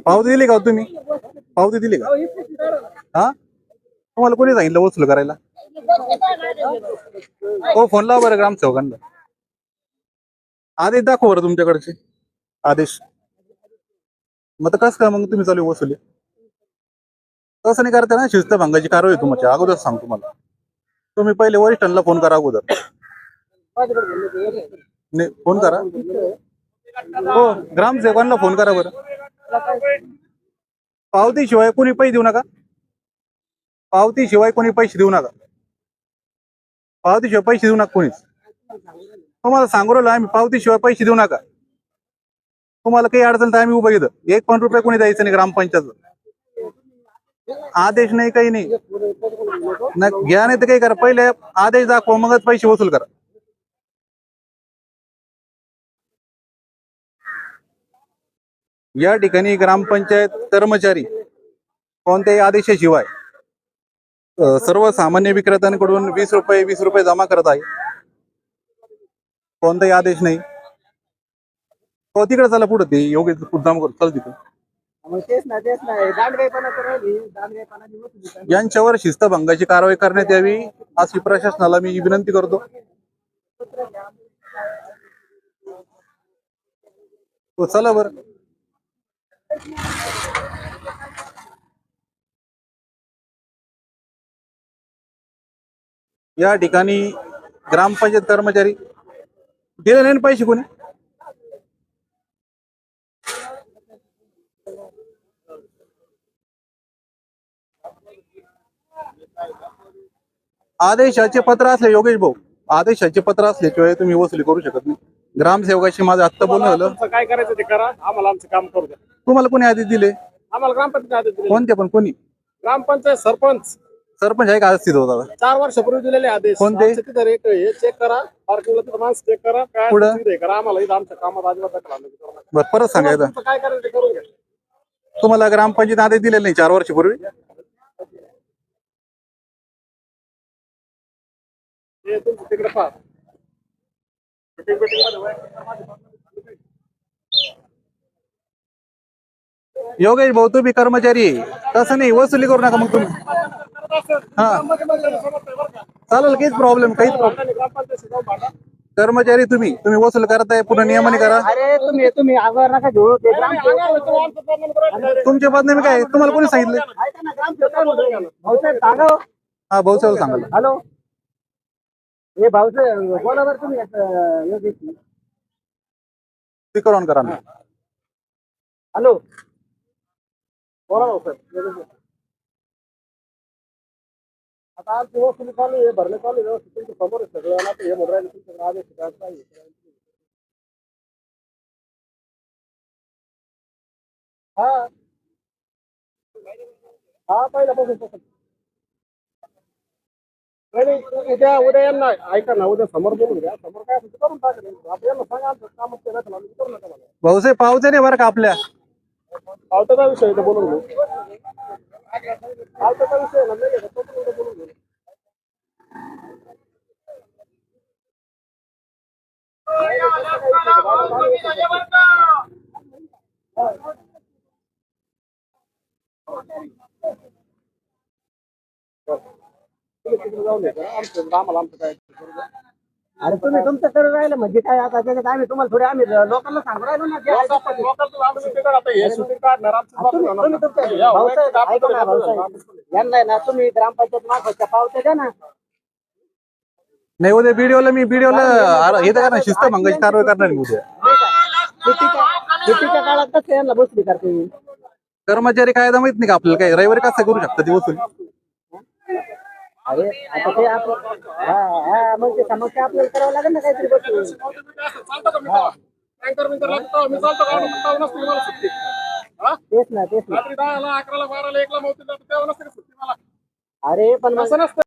पावती दिली का हो तुम्ही? पावती दिली का? हा, तुम्हाला कोणी सांगितलं वसूल करायला? हो, फोन लावा बरं ग्रामसेवकांना. आदेश दाखव बरं तुमच्याकडचे आदेश. मग तर कसं काय मग तुम्ही चालू वसुली? तसं नाही करता ना, शिस्त भंगाची कारवाई तुमच्या अगोदर सांगतो मला. तुम्ही पहिले वरिष्ठांना फोन करा अगोदर. नाही, फोन करा. हो, ग्रामसेवकांना फोन करा बरं. पावती शिवाय कोणी पैसे देऊ नका. पावती शिवाय कोणी पैसे देऊ नका. पावती शिवाय पैसे देऊ नका कोणीच. तुम्हाला सांगू राहिलो आम्ही, पावती शिवाय पैसे देऊ नका. तुम्हाला काही अडचण तर आम्ही उभं इथं. 1 पण रुपये कोणी द्यायचं नाही ग्रामपंचायत. आदेश नाही, काही नाही. घ्या नाही तर काही करा, पहिले आदेश दाखवा मगच पैसे वसूल करा. या ठिकाणी ग्रामपंचायत कर्मचारी कोणत्याही आदेशाशिवाय सर्वसामान्य विक्रेत्यांकडून 20 रुपये जमा करत आहे. कोणताही आदेश नाही. हो, तिकडे चला पुढे, ते योग्य मुद्दाम करतो, चल तिथे. यांच्यावर शिस्तभंगाची कारवाई करण्यात यावी अशी प्रशासनाला मी विनंती करतो. हो, चला बरं. या ठिकाणी ग्रामपंचायत कर्मचारी दिले नाही पैसे कोणी. आदेशाचे पत्र असले योगेश भाऊ, आदेशाचे पत्र असल्याशिवाय तुम्ही वसुली करू शकत नाही. ग्रामसेवकाशी माझं आत्ता बोलणं झालं. काय करायचं ते करा, आम्हाला आमचं काम करू द्या. तुम्हाला कोणी आदेश दिले? आम्हाला ग्रामपंचायत आदेश दिले. कोणते? पण कोणी? ग्रामपंचायत सरपंच आहे का आदेश होता? 4 वर्षापूर्वी दिलेले आदेश. कोणते? तिथं एक हे चेक करा, पार्किंगला तिथं माणसं चेक करा, काय हे करा. आम्हाला इथं आमच्या कामात अजिबात दखल आणू नका. बरं, परत सांगायचं. काय करायचं ते करून घ्या. तुम्हाला ग्रामपंचायत आदेश दिलेला नाही 4 वर्षापूर्वी? हे तुमचं तिकडे पहा. योगेश भाऊ, तुम्ही कर्मचारी आहे, तसं नाही वसुली करू नका मग तुम्ही. हा, चालेल, काहीच प्रॉब्लेम, काहीच प्रॉब्लेम. कर्मचारी तुम्ही वसूल करताय, पुन्हा नियमाने करा. अरे तुम्ही आगार नका घेऊ. तुमच्या बदनामी काय? तुम्हाला कोणी सांगितलं? भाऊसाहेब सांगा. हा, भाऊसाहेब सांगाल. हॅलो, हे भाऊसाहेब बोला बरं तुम्ही. स्पीकर ऑन करा ना. हॅलो, बोला भाऊसाहेब. आता आज दिवस तुम्ही चालू आहे, भरले चालू आहे व्यवस्थित. तुमच्या समोर आहे सगळं. आता हे म्हणून राहिले तुमच्याकडे आदेश आहे. हा हा, पहिल्यापासून तसं. नाही, उद्या यांना ऐका ना, उद्या समोर बोलून घ्या. समोर काय असेल ते करून टाका. आपण यांना सांगा आमचं कामच केलं तर आम्ही करू नका मला. भाऊसाहेब पावते नाही बरं का आपल्या. पावसाचा विषय आहे, बोलून घेऊ. पावसाचा विषय आहे ना, नाही आहे, तो पण उद्या बोलून घेऊ. आम्हाला आमचं काय. अरे तुम्ही तुमचं करू राहिलं म्हणजे काय? आता त्याच्यात आम्ही तुम्हाला थोडे आम्ही लोकांना सांगू राहिलो ना. यांना ना तुम्ही ग्रामपंचायत मार्फतच्या पावत्या द्या ना. नाही, उद्या बीडीओला हे तर शिस्त भंगाची कारवाई करणार आहे उद्या. सुट्टीच्या काळात कसं यांना बसली करते. कर्मचारी कायदा माहित नाही का आपल्याला? काय रविवारी कसं करू शकता ती वसुली? अरे आता ते आपण मग ते समस्या आपल्याला करावं लागेल ना काहीतरी बसून. तेच ना. रात्री 10ला 11ला 12ला 1ला 9 तेव्हा नसते सुट्टी मला. अरे पण असं नसतं.